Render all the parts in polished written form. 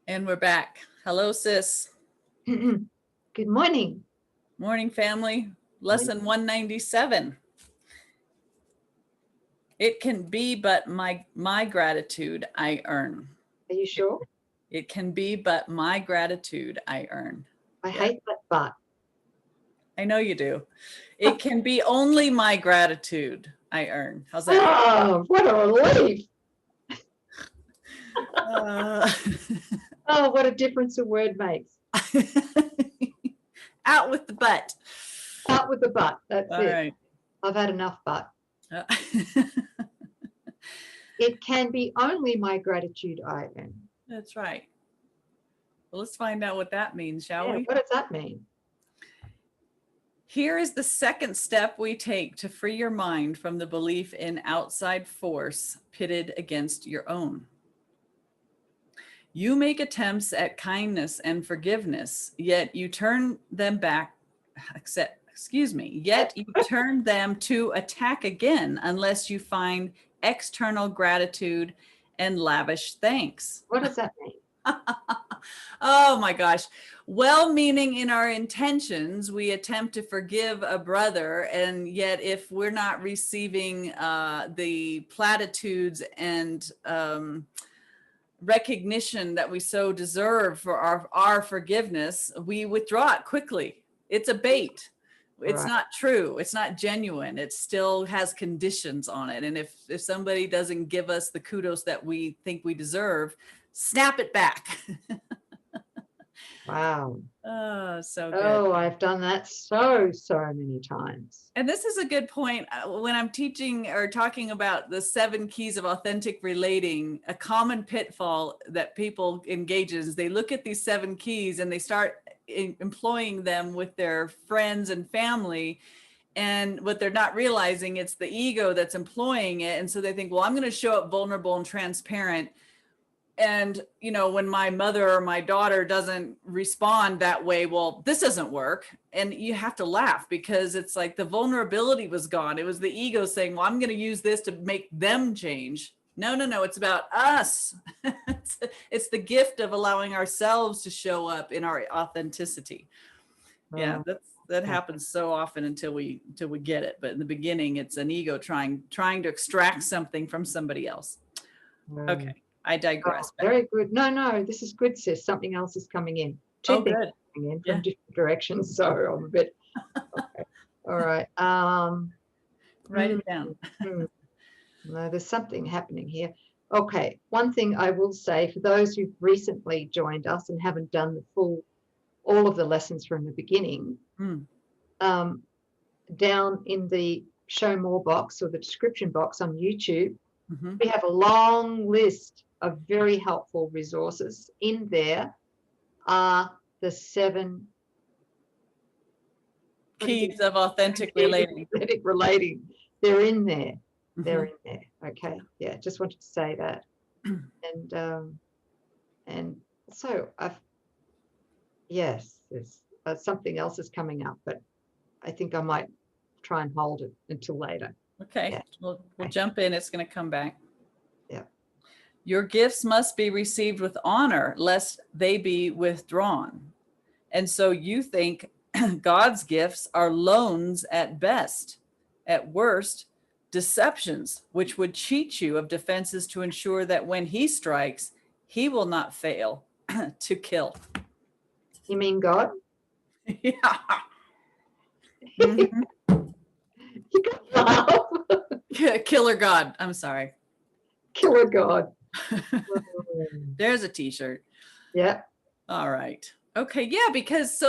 And we're back. Hello, sis. Good morning. Morning, family. Lesson 197. It can be but my gratitude I earn. Are you sure? It can be but my gratitude I earn. I hate that but. I know you do. It can be only my gratitude I earn. How's that? Oh, what a relief. Oh, what a difference a word makes. Out with the but. Out with the but. That's All it. right. I've had enough but. It can be only my gratitude I earn. That's right. Well, let's find out what that means, shall we? What does that mean? Here is the second step we take to free your mind from the belief in outside force pitted against your own. You make attempts at kindness and forgiveness, yet you turn them back, yet you turn them to attack again unless you find external gratitude and lavish thanks. What does that mean? Oh my gosh. Well-meaning in our intentions, we attempt to forgive a brother, and yet if we're not receiving the platitudes and recognition that we so deserve for our forgiveness, we withdraw it quickly. It's a bait. It's Right. not true. It's not genuine. It still has conditions on it. And if somebody doesn't give us the kudos that we think we deserve, snap it back. Wow. Oh, so good. Oh, I've done that so many times. And this is a good point. When I'm teaching or talking about the 7 keys of authentic relating, a common pitfall that people engage in is they look at these 7 keys and they start employing them with their friends and family. And what they're not realizing, it's the ego that's employing it. And so they think, well, I'm going to show up vulnerable and transparent. And, you know, when my mother or my daughter doesn't respond that way, well, this doesn't work. And you have to laugh because it's like the vulnerability was gone. It was the ego saying, well, I'm going to use this to make them change. No, it's about us. It's the gift of allowing ourselves to show up in our authenticity. Yeah, that happens so often until we get it. But in the beginning, it's an ego trying to extract something from somebody else. Okay. I digress. Oh, very good. No, this is good, sis. Something else is coming in. Two things coming in from different directions. So I'm a bit. Okay. All right. Write it down. No, there's something happening here. Okay. One thing I will say for those who've recently joined us and haven't done all of the lessons from the beginning, down in the show more box or the description box on YouTube, we have a long list of very helpful resources. In there are the 7 keys of authentic relating. They're in there. They're in there. Okay. Yeah. Just wanted to say that. And so there's something else is coming up, but I think I might try and hold it until later. Okay. Yeah. We'll jump in. It's going to come back. Yeah. Your gifts must be received with honor, lest they be withdrawn. And so you think God's gifts are loans at best, at worst, deceptions, which would cheat you of defenses to ensure that when he strikes, he will not fail to kill. You mean God? Yeah. You got laugh. Killer God. I'm sorry. Killer God. There's a t-shirt. Yeah. All right. Okay. Yeah, because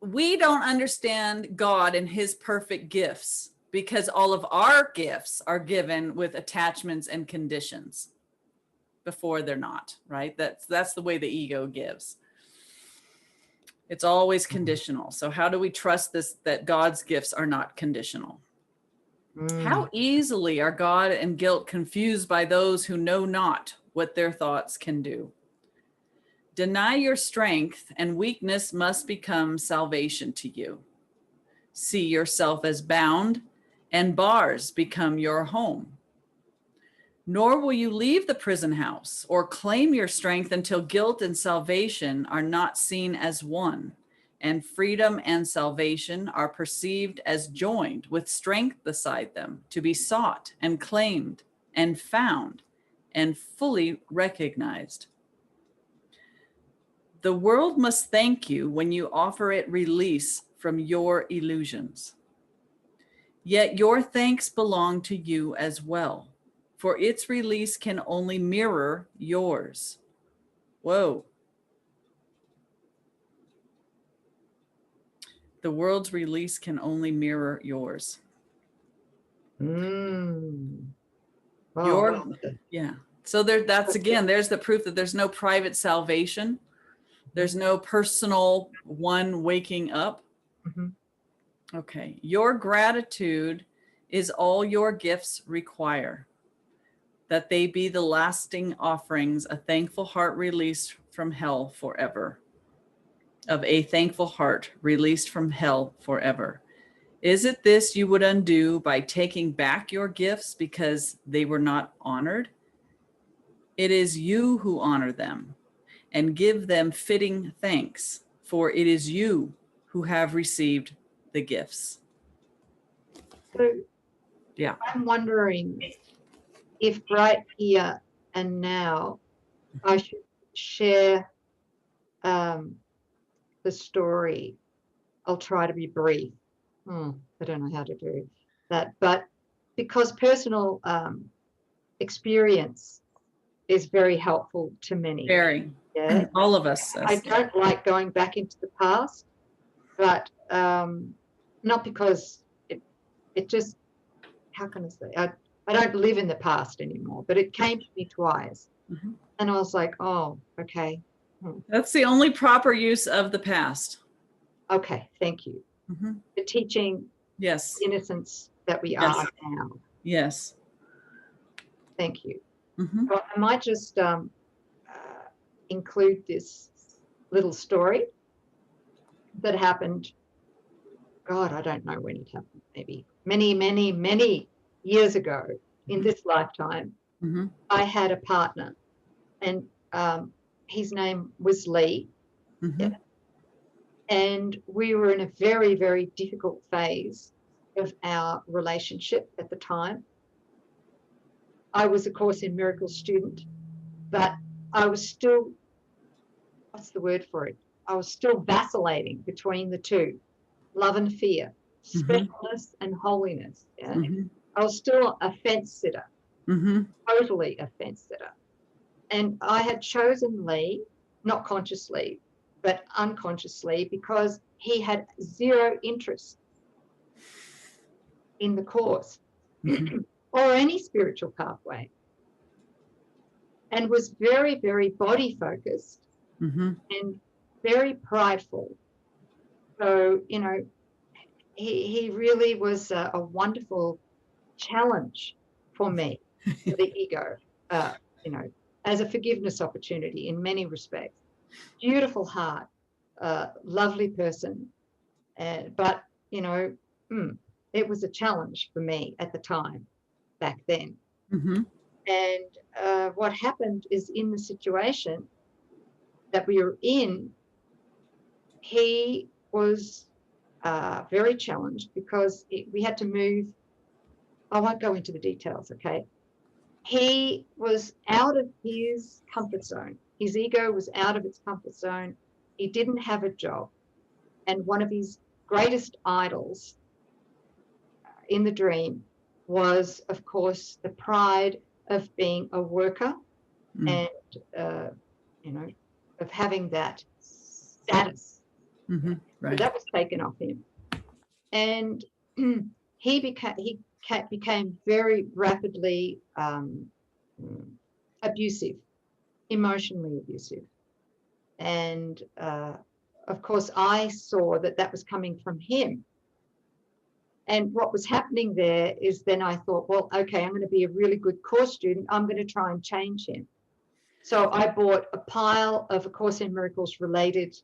we don't understand God and his perfect gifts because all of our gifts are given with attachments and conditions before they're not, right? That's the way the ego gives. It's always conditional. So how do we trust that God's gifts are not conditional? How easily are God and guilt confused by those who know not what their thoughts can do? Deny your strength, and weakness must become salvation to you. See yourself as bound, and bars become your home. Nor will you leave the prison house or claim your strength until guilt and salvation are not seen as one, and freedom and salvation are perceived as joined with strength beside them, to be sought and claimed and found and fully recognized. The world must thank you when you offer it release from your illusions. Yet your thanks belong to you as well, for its release can only mirror yours. Whoa. The world's release can only mirror yours. Wow. Yeah. So that's again, there's the proof that there's no private salvation. There's no personal one waking up. Mm-hmm. Okay. Your gratitude is all your gifts require, that they be the lasting offerings, a thankful heart released from hell forever. Of a thankful heart released from hell forever. Is it this you would undo by taking back your gifts because they were not honored? It is you who honor them and give them fitting thanks, for it is you who have received the gifts. So yeah, I'm wondering if right here and now I should share the story. I'll try to be brief. I don't know how to do that, but because personal experience is very helpful to many. Very. Yeah. All of us. I don't like going back into the past, but not because it just, how can I say, I don't live in the past anymore, but it came to me twice. Mm-hmm. And I was like, oh, okay. That's the only proper use of the past. Okay, thank you. Mm-hmm. The teaching, yes, innocence that we are now. Yes. Thank you. Mm-hmm. Well, I might just include this little story that happened. God, I don't know when it happened. Maybe many years ago in this lifetime. Mm-hmm. I had a partner, and his name was Lee. Mm-hmm. And we were in a very, very difficult phase of our relationship at the time. I was a Course in Miracles student, but I was still, what's the word for it? I was still vacillating between the two, love and fear, specialness and holiness. Yeah? Mm-hmm. I was still a fence sitter, totally a fence sitter. And I had chosen Lee, not consciously, but unconsciously, because he had zero interest in the Course or any spiritual pathway, and was very, very body focused and very prideful. So, you know, he really was a wonderful challenge for me, for the ego, you know, as a forgiveness opportunity in many respects. Beautiful heart, lovely person, but, you know, it was a challenge for me at the time, back then. And what happened is, in the situation that we were in, he was very challenged because we had to move. I won't go into the details, okay? He was out of his comfort zone. His ego was out of its comfort zone. He didn't have a job. And one of his greatest idols in the dream was, of course, the pride of being a worker and, you know, of having that status. Right. So that was taken off him. And he became very rapidly abusive, emotionally abusive. And, of course, I saw that that was coming from him. And what was happening there is, then I thought, well, okay, I'm going to be a really good Course student. I'm going to try and change him. So I bought a pile of A Course in Miracles related,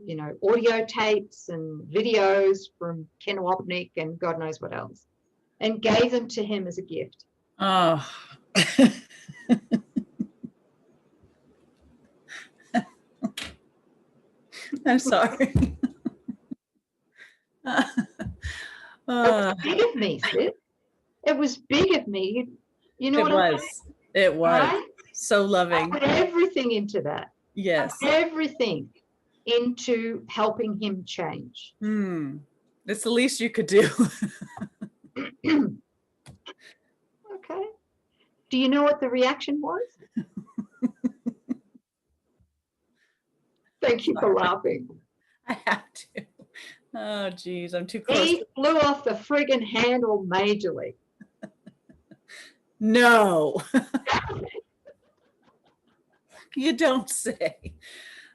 you know, audio tapes and videos from Ken Wapnick and God knows what else, and gave them to him as a gift. Oh. I'm sorry. It was big of me, Sid. It was big of me. You know It what I mean? was. It was. Right? So I loving. put everything into that. Yes. Everything into helping him change. It's the least you could do. Okay. Do you know what the reaction was? Thank you for laughing. I have to. Oh, geez, I'm too close. He flew off the friggin' handle majorly. No. You don't say.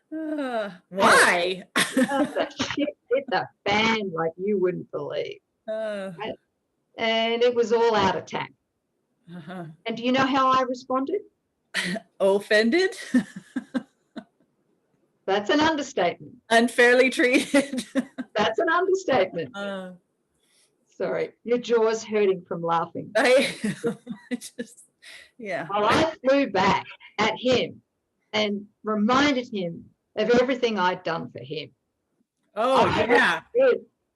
Why? The shit hit the fan like you wouldn't believe. And it was all out of tank. And do you know how I responded? Offended? That's an understatement. Unfairly treated? That's an understatement. Sorry, your jaw's hurting from laughing. Yeah. Well, I flew back at him and reminded him of everything I'd done for him. Oh, yeah.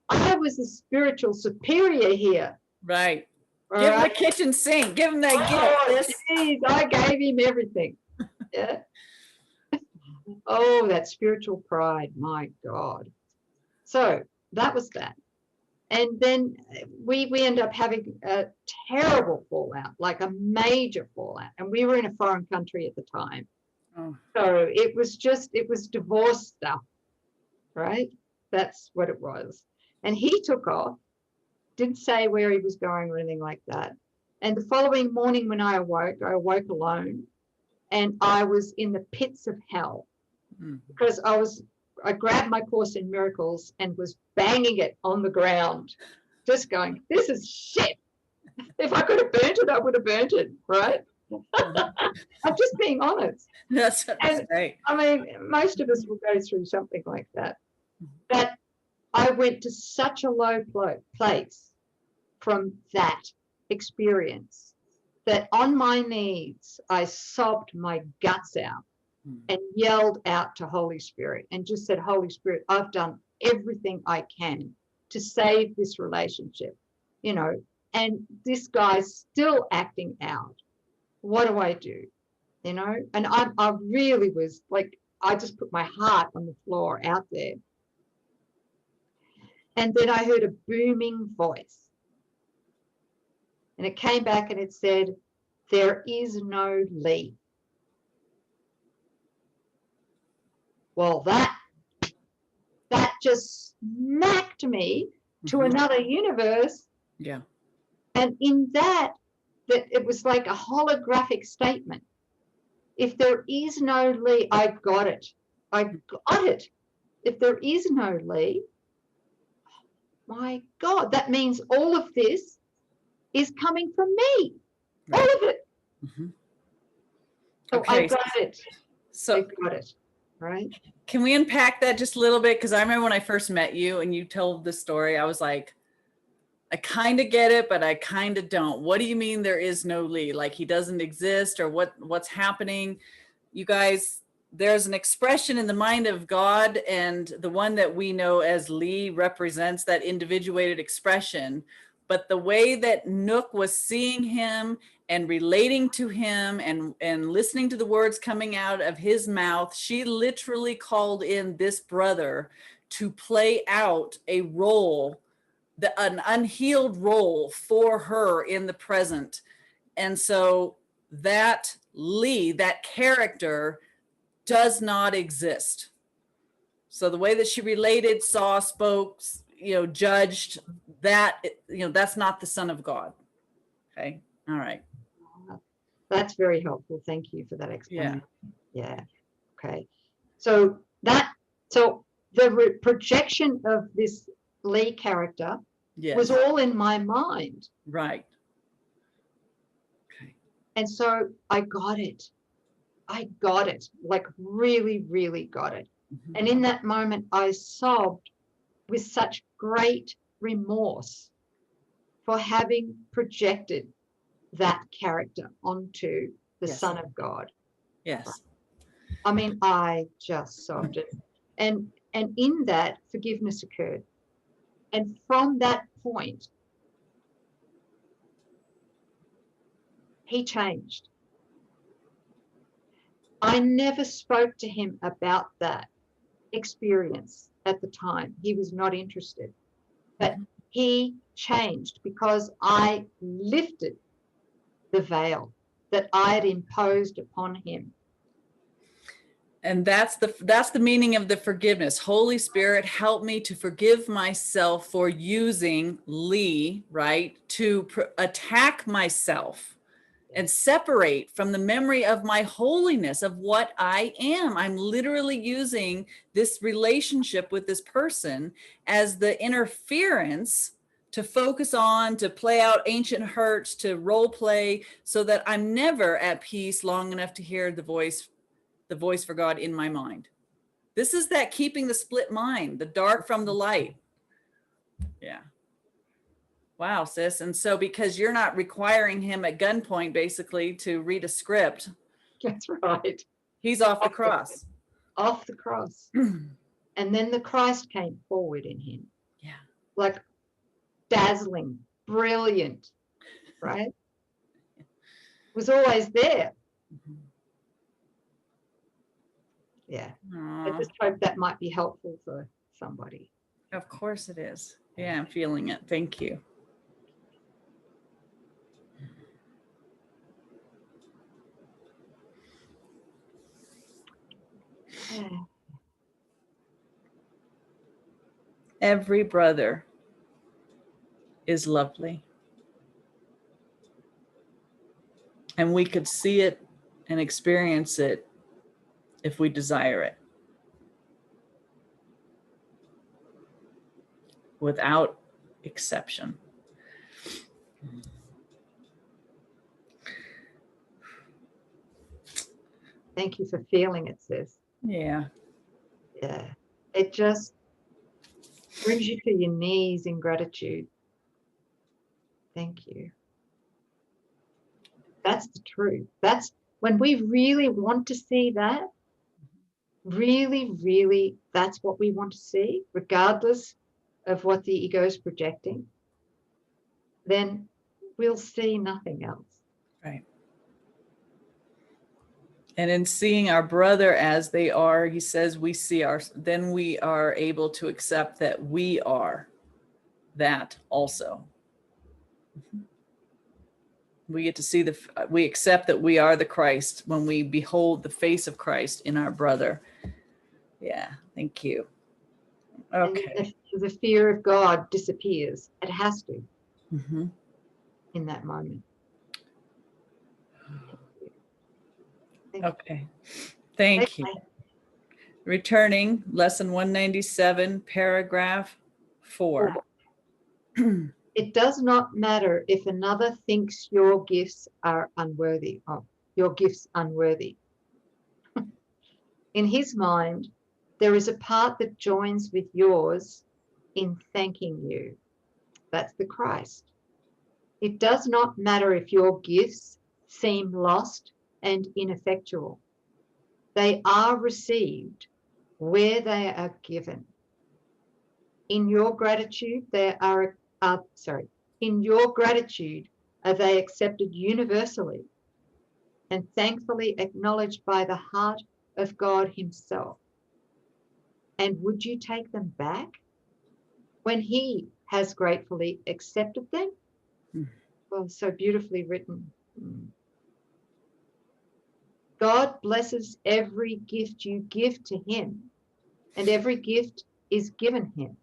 I was the spiritual superior here. Right. Give him the kitchen sink. Give him that gift. Geez, I gave him everything. Yeah. Oh, that spiritual pride. My God. So that was that. And then we end up having a terrible fallout, like a major fallout. And we were in a foreign country at the time. Oh. So it was divorce stuff, right? That's what it was. And he took off, didn't say where he was going or anything like that. And the following morning when I awoke alone, and I was in the pits of hell because I grabbed my Course in Miracles and was banging it on the ground, just going, this is shit. If I could have burnt it, I would have burnt it, right? I'm just being honest. That's great. I mean, most of us will go through something like that. But I went to such a low place from that experience that on my knees, I sobbed my guts out and yelled out to Holy Spirit and just said, Holy Spirit, I've done everything I can to save this relationship, and this guy's still acting out. What do I do? And I really was like, I just put my heart on the floor out there. And then I heard a booming voice. And it came back and it said, there is no Lee. Well, that just smacked me to another universe. Yeah. And in that it was like a holographic statement. If there is no Lee, I got it. I got it. If there is no Lee, my God, that means all of this is coming from me. Right. All of it. So okay. I got it. So I got it. Right. Can we unpack that just a little bit? Because I remember when I first met you and you told the story, I was like, I kind of get it, but I kind of don't. What do you mean there is no Lee? Like he doesn't exist, or what's happening? You guys, there's an expression in the mind of God, and the one that we know as Lee represents that individuated expression. But the way that Nouk was seeing him and relating to him and listening to the words coming out of his mouth, she literally called in this brother to play out a role, an unhealed role for her in the present. And so that Lee, that character, does not exist. So the way that she related, saw, spoke, judged, that, that's not the Son of God. Okay. All right. That's very helpful. Thank you for that explanation. Yeah. Okay. So the projection of this Lee character was all in my mind. Right. Okay. And so I got it. Like really, really got it. And in that moment, I sobbed with such great remorse for having projected that character onto the Yes. Son of God. Yes. I mean, I just sobbed it. And in that, forgiveness occurred. And from that point, he changed. I never spoke to him about that experience at the time. He was not interested. But he changed because I lifted the veil that I had imposed upon him. And that's the meaning of the forgiveness. Holy Spirit, help me to forgive myself for using Lee, right, to attack myself and separate from the memory of my holiness, of what I am. I'm literally using this relationship with this person as the interference to focus on, to play out ancient hurts, to role play, so that I'm never at peace long enough to hear the voice for God in my mind. This is that keeping the split mind, the dark from the light. Yeah. Wow, sis. And so because you're not requiring him at gunpoint, basically, to read a script. That's right. He's off the cross. Off the cross. And then the Christ came forward in him. Yeah. Like dazzling, brilliant, right? Was always there. Mm-hmm. Yeah. Aww. I just hope that might be helpful for somebody. Of course it is. Yeah, I'm feeling it. Thank you. Yeah. Every brother is lovely. And we could see it and experience it if we desire it. Without exception. Thank you for feeling it, sis. Yeah. Yeah. It just brings you to your knees in gratitude. Thank you. That's the truth. That's when we really want to see that, really, really, that's what we want to see, regardless of what the ego is projecting, then we'll see nothing else. Right. And in seeing our brother as they are, he says, then we are able to accept that we are that also. We get to see we accept that we are the Christ when we behold the face of Christ in our brother. Yeah, thank you. Okay. And the fear of God disappears. It has to in that moment. Okay. Thank you. Returning, lesson 197, paragraph 4. It does not matter if another thinks your gifts are unworthy. Your gifts unworthy. In his mind, there is a part that joins with yours in thanking you. That's the Christ. It does not matter if your gifts seem lost and ineffectual. They are received where they are given. In your gratitude, are they accepted universally and thankfully acknowledged by the heart of God himself. And would you take them back when he has gratefully accepted them? Well, so beautifully written. God blesses every gift you give to him, and every gift is given him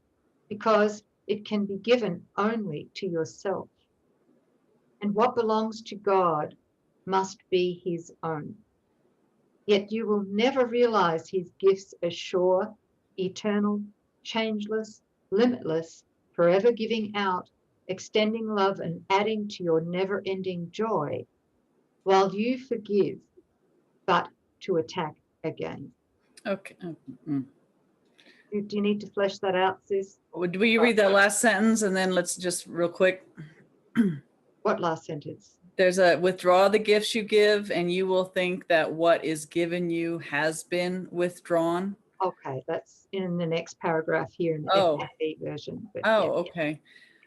because it can be given only to yourself. And what belongs to God must be his own. Yet you will never realize his gifts as sure, eternal, changeless, limitless, forever giving out, extending love and adding to your never-ending joy while you forgive, but to attack again. Okay. Do you need to flesh that out, sis? Will you read that last sentence and then let's just real quick. What last sentence? There's a withdraw the gifts you give, and you will think that what is given you has been withdrawn. Okay, that's in the next paragraph here in the FFE version. But Okay.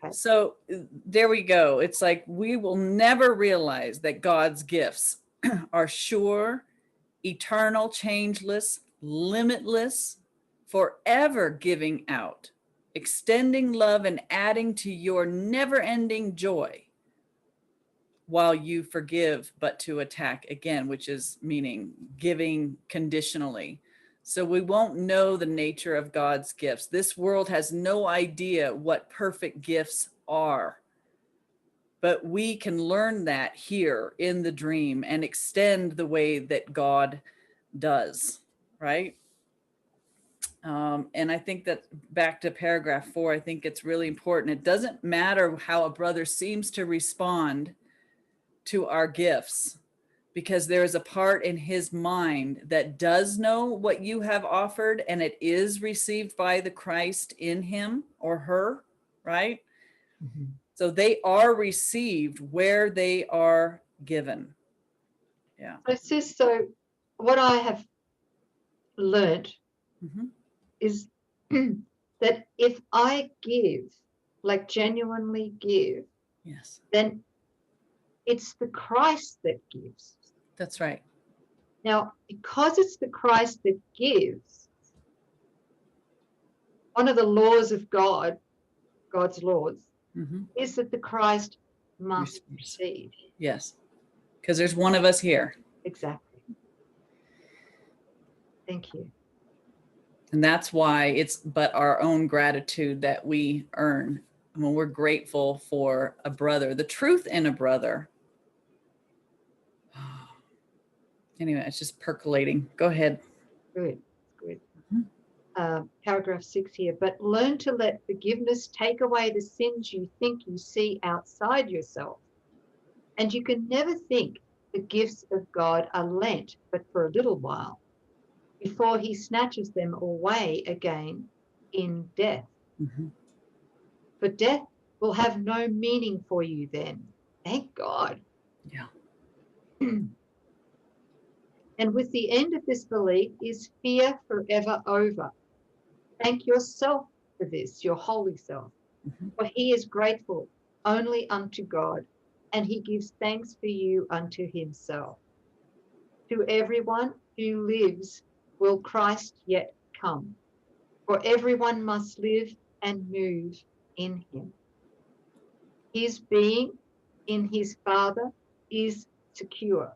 Okay. So there we go. It's like we will never realize that God's gifts are sure, eternal, changeless, limitless, forever giving out, extending love and adding to your never-ending joy while you forgive but to attack again, which is meaning giving conditionally. So we won't know the nature of God's gifts. This world has no idea what perfect gifts are. But we can learn that here in the dream and extend the way that God does, right? And I think that back to paragraph 4, I think it's really important. It doesn't matter how a brother seems to respond to our gifts, because there is a part in his mind that does know what you have offered, and it is received by the Christ in him or her, right? Mm-hmm. So they are received where they are given. Yeah. So what I have learned is that if I give, like genuinely give, yes, then it's the Christ that gives. That's right. Now, because it's the Christ that gives, one of the laws of God, God's laws, is that the Christ must receive. Yes, because there's one of us here. Exactly. Thank you. And that's why it's but our own gratitude that we earn when we're grateful for a brother, the truth in a brother. Anyway, it's just percolating. Go ahead. Good. Paragraph 6 here. But learn to let forgiveness take away the sins you think you see outside yourself. And you can never think the gifts of God are lent but for a little while, before he snatches them away again in death. For death will have no meaning for you then. Thank God. Yeah. And with the end of this belief is fear forever over. Thank yourself for this, your holy self, for he is grateful only unto God, and he gives thanks for you unto himself. To everyone who lives will Christ yet come, for everyone must live and move in him. His being in his Father is secure,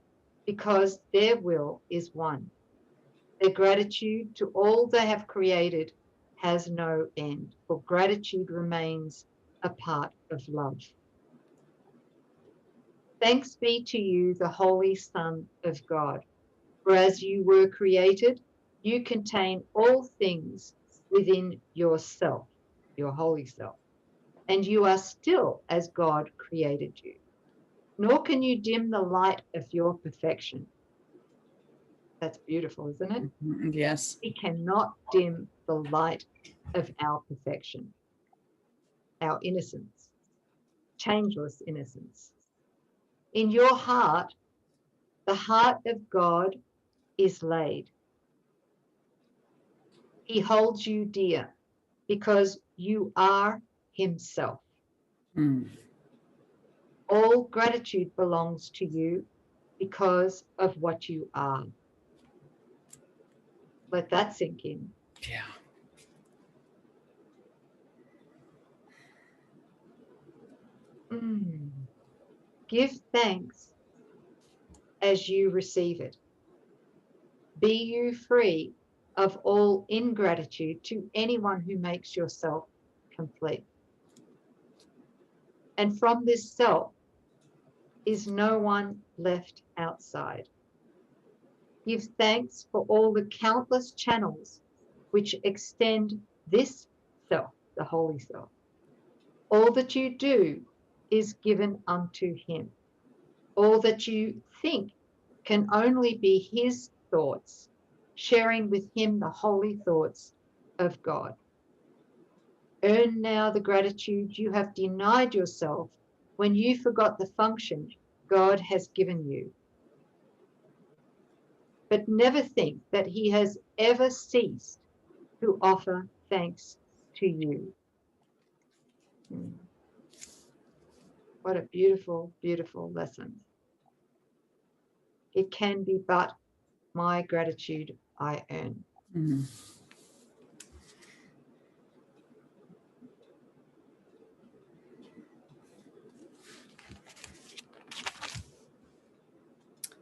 because their will is one. Their gratitude to all they have created has no end, for gratitude remains a part of love. Thanks be to you, the Holy Son of God, for as you were created, you contain all things within yourself, your holy self, and you are still as God created you. Nor can you dim the light of your perfection. That's beautiful, isn't it? Yes. We cannot dim the light of our perfection, our innocence, changeless innocence. In your heart, the heart of God is laid. He holds you dear because you are himself. All gratitude belongs to you because of what you are. Let that sink in. Yeah. Give thanks as you receive it. Be you free of all ingratitude to anyone who makes yourself complete. And from this self is no one left outside. Give thanks for all the countless channels which extend this self, the holy self. All that you do is given unto him. All that you think can only be his thoughts, sharing with him the holy thoughts of God. Earn now the gratitude you have denied yourself when you forgot the function God has given you. But never think that he has ever ceased to offer thanks to you. What a beautiful, beautiful lesson. It can be but my gratitude I earn. Mm.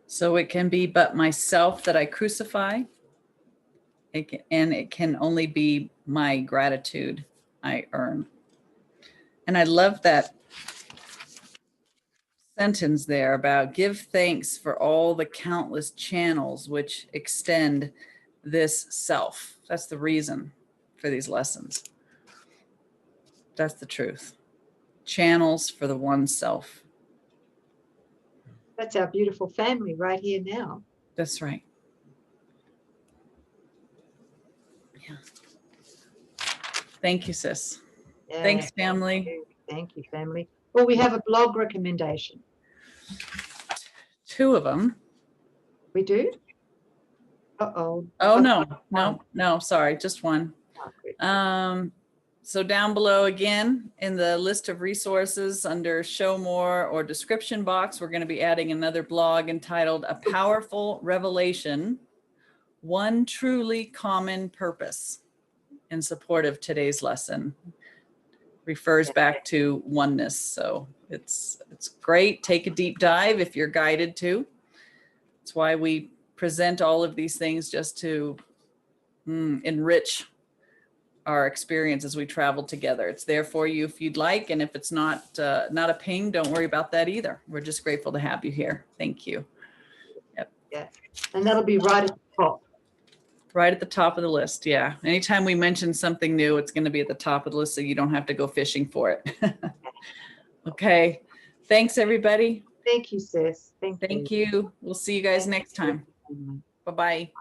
So it can be but myself that I crucify. And it can only be my gratitude I earn. And I love that sentence there about give thanks for all the countless channels which extend this self. That's the reason for these lessons. That's the truth. Channels for the one self. That's our beautiful family right here now. That's right. Yeah. Thank you, sis. Yeah, Thanks, family. Thank you, family. Well, we have a blog recommendation. 2 of them. We do? Uh-oh. Oh, no, sorry, just one. So down below again, in the list of resources under show more or description box, we're going to be adding another blog entitled A Powerful Revelation, One Truly Common Purpose, in support of today's lesson. Refers back to oneness. So it's great. Take a deep dive if you're guided to. That's why we present all of these things, just to enrich our experience as we travel together. It's there for you if you'd like. And if it's not a ping, don't worry about that either. We're just grateful to have you here. Thank you. Yep. Yeah. And that'll be right at the top. Right at the top of the list. Yeah. Anytime we mention something new, it's going to be at the top of the list, so you don't have to go fishing for it. Okay. Thanks, everybody. Thank you, sis. Thank you. Thank you. We'll see you guys next time. Bye-bye.